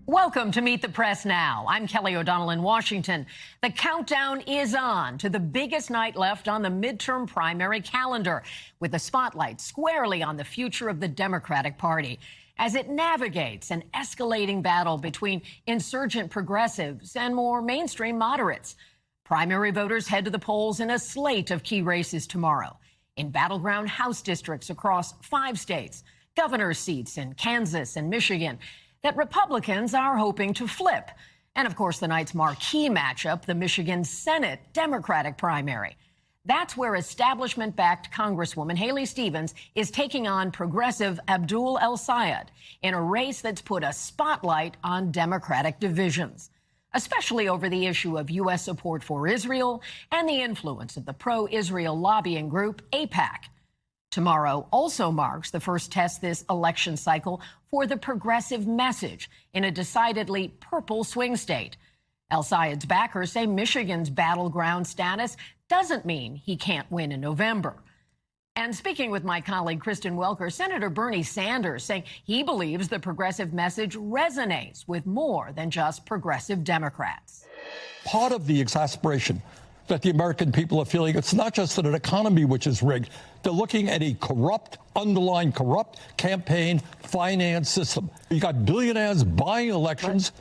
Welcome to Meet the Press Now. I'm Kelly O'Donnell in Washington. The countdown is on to the biggest night left on the midterm primary calendar, with the spotlight squarely on the future of the Democratic Party as it navigates an escalating battle between insurgent progressives and more mainstream moderates. Primary voters head to the polls in a slate of key races tomorrow in battleground House districts across 5 states, governor seats in Kansas and Michigan, that Republicans are hoping to flip. And, of course, the night's marquee matchup, the Michigan Senate Democratic primary. That's where establishment-backed Congresswoman Haley Stevens is taking on progressive Abdul El-Sayed in a race that's put a spotlight on Democratic divisions, especially over the issue of U.S. support for Israel and the influence of the pro-Israel lobbying group AIPAC. Tomorrow also marks the first test this election cycle for the progressive message in a decidedly purple swing state. El-Sayed's backers say Michigan's battleground status doesn't mean he can't win in November. And speaking with my colleague Kristen Welker, Senator Bernie Sanders saying he believes the progressive message resonates with more than just progressive Democrats. Part of the exasperation that the American people are feeling, it's not just an economy which is rigged. They're looking at a underlying corrupt campaign finance system. You got billionaires buying elections,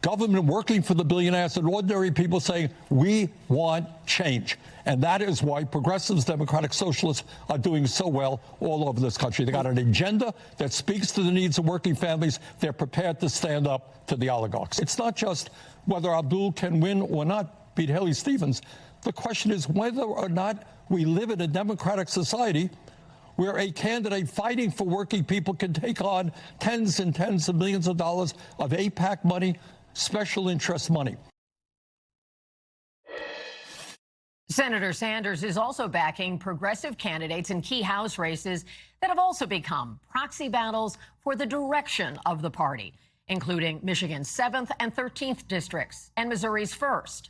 government working for the billionaires, and ordinary people saying, we want change. And that is why progressives, democratic socialists are doing so well all over this country. They got an agenda that speaks to the needs of working families. They're prepared to stand up to the oligarchs. It's not just whether Abdul can win or not, beat Haley Stevens. The question is whether or not we live in a democratic society where a candidate fighting for working people can take on tens and tens of millions of dollars of AIPAC money, special interest money. Senator Sanders is also backing progressive candidates in key House races that have also become proxy battles for the direction of the party, including Michigan's 7th and 13th districts and Missouri's 1st.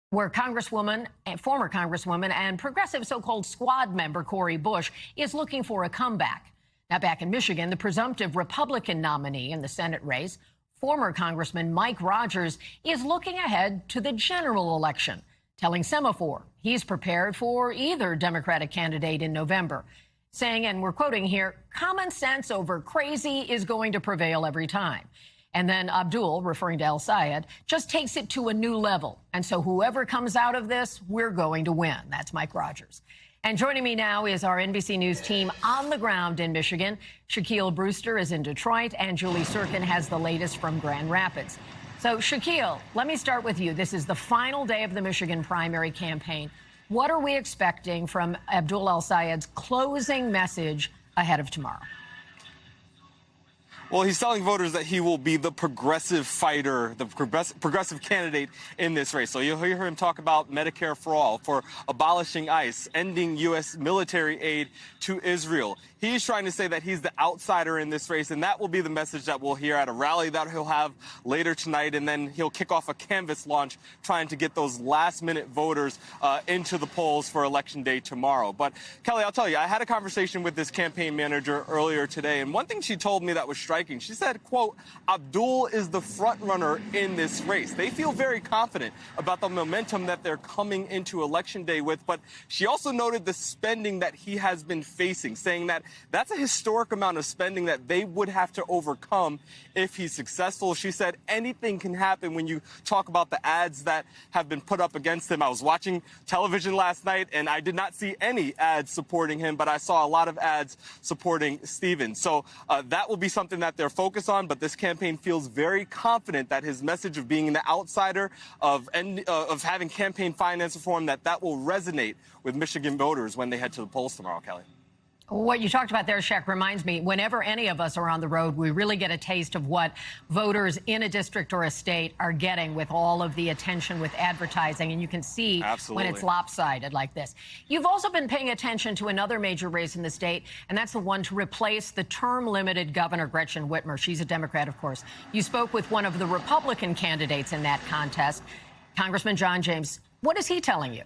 Where former Congresswoman and progressive so-called squad member Cori Bush is looking for a comeback. Now, back in Michigan, the presumptive Republican nominee in the Senate race, former Congressman Mike Rogers, is looking ahead to the general election, telling Semaphore he's prepared for either Democratic candidate in November, saying, and we're quoting here, common sense over crazy is going to prevail every time. And then Abdul, referring to El-Sayed, just takes it to a new level. And so whoever comes out of this, we're going to win. That's Mike Rogers. And joining me now is our NBC News team on the ground in Michigan. Shaquille Brewster is in Detroit, and Julie Tsirkin has the latest from Grand Rapids. So, Shaquille, let me start with you. This is the final day of the Michigan primary campaign. What are we expecting from Abdul El-Sayed's closing message ahead of tomorrow? Well, he's telling voters that he will be the progressive fighter, the progressive candidate in this race. So you'll hear him talk about Medicare for all, for abolishing ICE, ending U.S. military aid to Israel. He's trying to say that he's the outsider in this race, and that will be the message that we'll hear at a rally that he'll have later tonight, and then he'll kick off a canvass launch trying to get those last-minute voters into the polls for Election Day tomorrow. But, Kelly, I'll tell you, I had a conversation with this campaign manager earlier today, and one thing she told me that was striking, she said, quote, Abdul is the front runner in this race. They feel very confident about the momentum that they're coming into Election Day with, but she also noted the spending that he has been facing, saying that that's a historic amount of spending that they would have to overcome if he's successful. She said anything can happen when you talk about the ads that have been put up against him. I was watching television last night, and I did not see any ads supporting him, but I saw a lot of ads supporting Stevens. So that will be something that they're focused on, but this campaign feels very confident that his message of being the outsider, of having campaign finance reform, that will resonate with Michigan voters when they head to the polls tomorrow, Kelly. What you talked about there, Shaq, reminds me, whenever any of us are on the road, we really get a taste of what voters in a district or a state are getting with all of the attention with advertising. And you can see when it's lopsided like this. You've also been paying attention to another major race in the state, and that's the one to replace the term-limited Governor Gretchen Whitmer. She's a Democrat, of course. You spoke with one of the Republican candidates in that contest, Congressman John James. What is he telling you?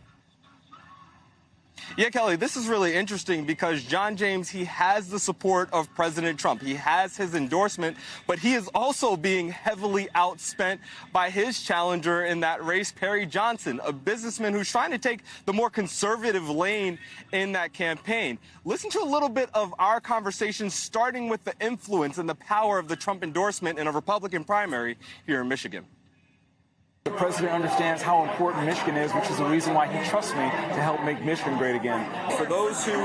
Yeah, Kelly, this is really interesting because John James, he has the support of President Trump. He has his endorsement, but he is also being heavily outspent by his challenger in that race, Perry Johnson, a businessman who's trying to take the more conservative lane in that campaign. Listen to a little bit of our conversation, starting with the influence and the power of the Trump endorsement in a Republican primary here in Michigan. The president understands how important Michigan is, which is the reason why he trusts me to help make Michigan great again. For those who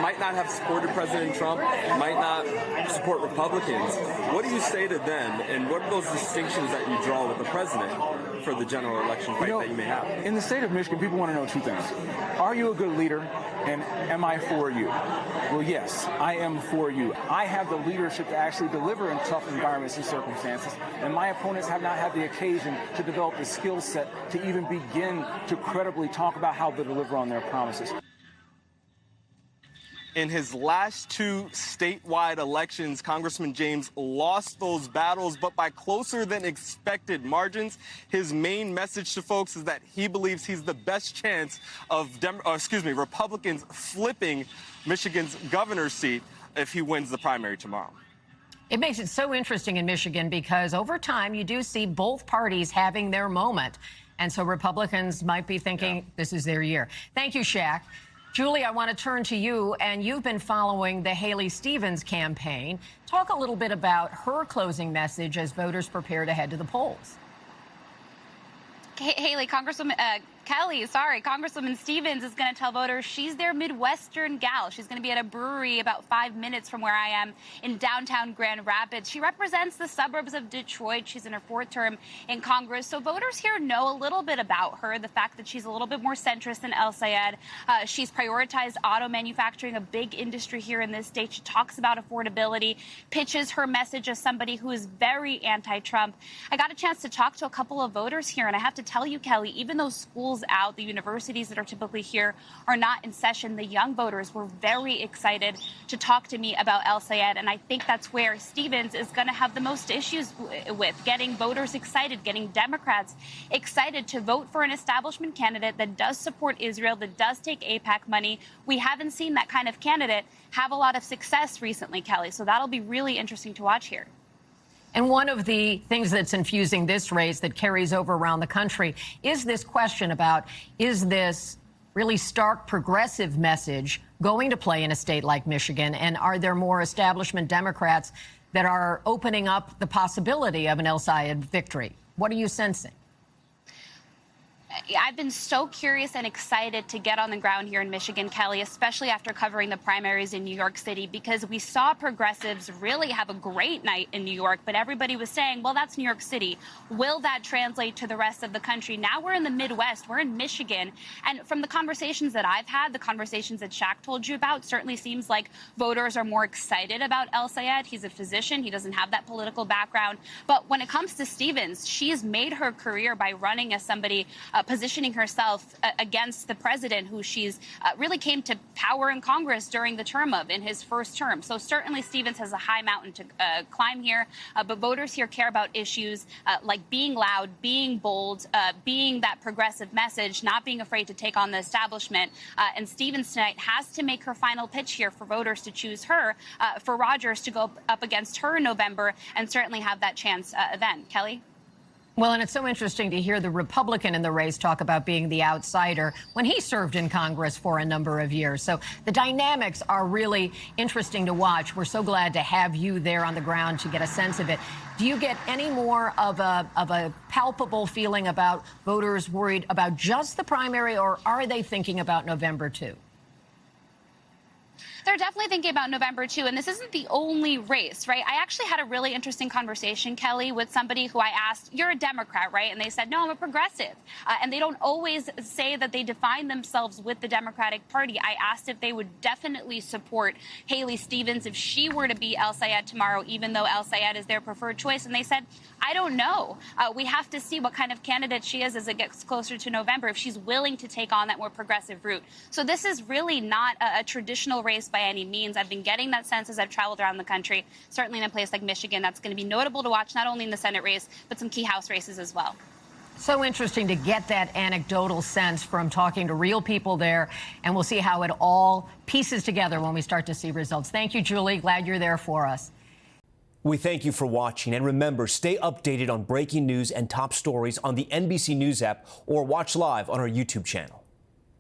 might not have supported President Trump, might not support Republicans, what do you say to them, and what are those distinctions that you draw with the president for the general election fight that you may have? In the state of Michigan, people want to know two things. Are you a good leader, and am I for you? Well, yes, I am for you. I have the leadership to actually deliver in tough environments and circumstances, and my opponents have not had the occasion to develop the skill set to even begin to credibly talk about how to deliver on their promises. In his last two statewide elections, Congressman James lost those battles, but by closer than expected margins. His main message to folks is that he believes he's the best chance of Republicans flipping Michigan's governor's seat if he wins the primary tomorrow. It makes it so interesting in Michigan because over time you do see both parties having their moment. And so Republicans might be thinking this is their year. Thank you, Shaq. Julie, I want to turn to you, and you've been following the Haley Stevens campaign. Talk a little bit about her closing message as voters prepare to head to the polls. Haley, Congresswoman Congresswoman Stevens is going to tell voters she's their Midwestern gal. She's going to be at a brewery about 5 minutes from where I am in downtown Grand Rapids. She represents the suburbs of Detroit. She's in her fourth term in Congress. So voters here know a little bit about her, the fact that she's a little bit more centrist than El-Sayed. She's prioritized auto manufacturing, a big industry here in this state. She talks about affordability, pitches her message as somebody who is very anti-Trump. I got a chance to talk to a couple of voters here, and I have to tell you, Kelly, even though school's out, the universities that are typically here are not in session, the young voters were very excited to talk to me about El-Sayed, and I think that's where Stevens is going to have the most issues with, getting voters excited, getting Democrats excited to vote for an establishment candidate that does support Israel, that does take AIPAC money. We haven't seen that kind of candidate have a lot of success recently, Kelly, so that'll be really interesting to watch here. And one of the things that's infusing this race that carries over around the country is this question about, is this really stark progressive message going to play in a state like Michigan? And are there more establishment Democrats that are opening up the possibility of an El-Sayed victory? What are you sensing? I've been so curious and excited to get on the ground here in Michigan, Kelly, especially after covering the primaries in New York City, because we saw progressives really have a great night in New York, but everybody was saying, well, that's New York City. Will that translate to the rest of the country? Now we're in the Midwest, we're in Michigan, and from the conversations that I've had, the conversations that Shaq told you about, certainly seems like voters are more excited about El-Sayed. He's a physician, he doesn't have that political background, but when it comes to Stevens, she's made her career by running as somebody positioning herself against the president, who she's really came to power in Congress during the term of, in his first term. So certainly Stevens has a high mountain to climb here, but voters here care about issues like being loud, being bold, being that progressive message, not being afraid to take on the establishment. And Stevens tonight has to make her final pitch here for voters to choose her, for Rogers to go up against her in November and certainly have that chance then. Kelly? Well, and it's so interesting to hear the Republican in the race talk about being the outsider when he served in Congress for a number of years. So the dynamics are really interesting to watch. We're so glad to have you there on the ground to get a sense of it. Do you get any more of a palpable feeling about voters worried about just the primary, or are they thinking about November too? They're definitely thinking about November, too. And this isn't the only race, right? I actually had a really interesting conversation, Kelly, with somebody who I asked, you're a Democrat, right? And they said, no, I'm a progressive. And they don't always say that they define themselves with the Democratic Party. I asked if they would definitely support Haley Stevens if she were to be El-Sayed tomorrow, even though El-Sayed is their preferred choice. And they said, I don't know. We have to see what kind of candidate she is as it gets closer to November, if she's willing to take on that more progressive route. So this is really not a traditional race by any means. I've been getting that sense as I've traveled around the country, certainly in a place like Michigan. That's going to be notable to watch, not only in the Senate race, but some key House races as well. So interesting to get that anecdotal sense from talking to real people there, and we'll see how it all pieces together when we start to see results. Thank you, Julie. Glad you're there for us. We thank you for watching, and remember, stay updated on breaking news and top stories on the NBC News app or watch live on our YouTube channel.